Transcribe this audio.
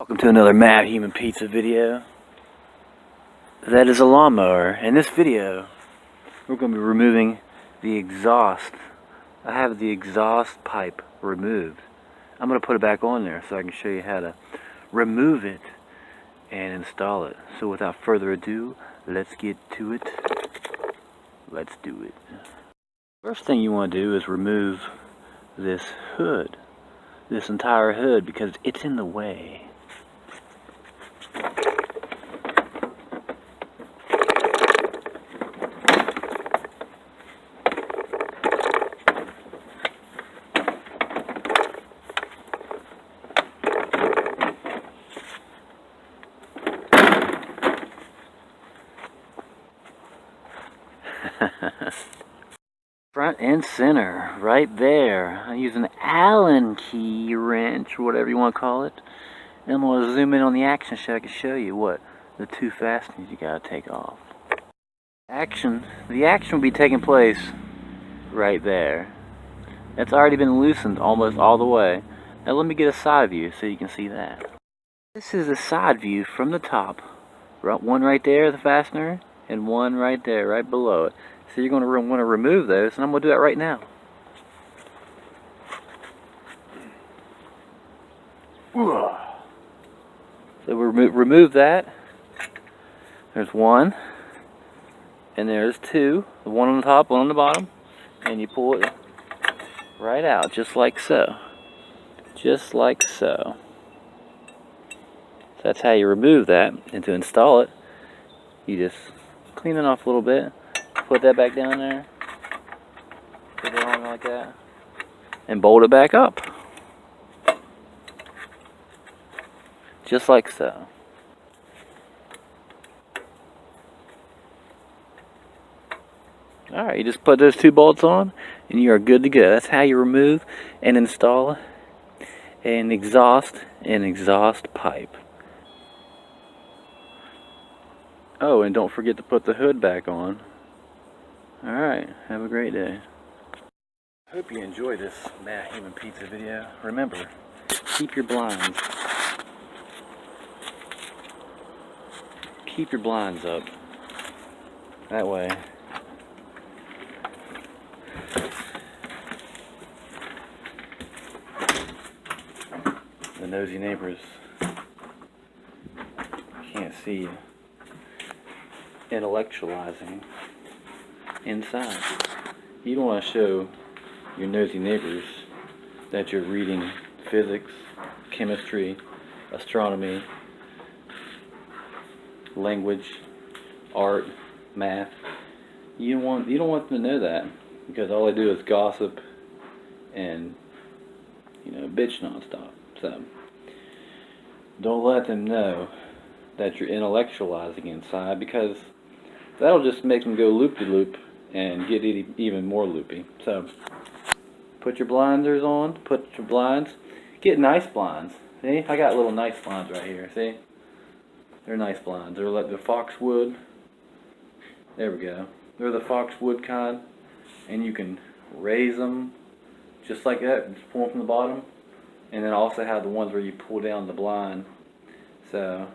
Welcome to another Matthumanpizza video. That is a lawnmower. In this video, we're going to be removing the exhaust. I have the exhaust pipe removed. I'm going to put it back on there so I can show you how to remove it and install it. So without further ado, let's get to it. Let's do it. First thing you want to do is remove this hood. This entire hood, because it's in the way. Front and center, right there. I use an Allen key wrench, or whatever you want to call it. And I'm going to zoom in on the action so I can show you what the two fasteners you got to take off. The action will be taking place right there. It's already been loosened almost all the way. Now let me get a side view so you can see that. This is a side view from the top. One right there, the fastener, and one right there, right below it. So you're going to want to remove those, and I'm going to do that right now. So we remove that. There's one, and there's two. The one on the top, one on the bottom, and you pull it right out, just like so. Just like so. So that's how you remove that. And to install it, you just clean it off a little bit. Put that back down there. Put it on like that. And bolt it back up. Just like so. Alright, you just put those two bolts on and you are good to go. That's how you remove and install an exhaust pipe. Oh, and don't forget to put the hood back on. Alright, have a great day. Hope you enjoy this Matthumanpizza video. Remember, keep your blinds. Keep your blinds up. That way. The nosy neighbors can't see you intellectualizing inside. You don't want to show your nosy neighbors that you're reading physics, chemistry, astronomy, language, art, math. You don't want them to know that, because all they do is gossip and bitch nonstop. So don't let them know that you're intellectualizing inside, because that'll just make them go loop-de-loop and get even more loopy. So put your blinders on, put your blinds, get nice blinds. See, I got little nice blinds right here, see? They're nice blinds. They're like the foxwood. There we go. They're the foxwood kind, and you can raise them just like that, just pull them from the bottom. And then also have the ones where you pull down the blind. So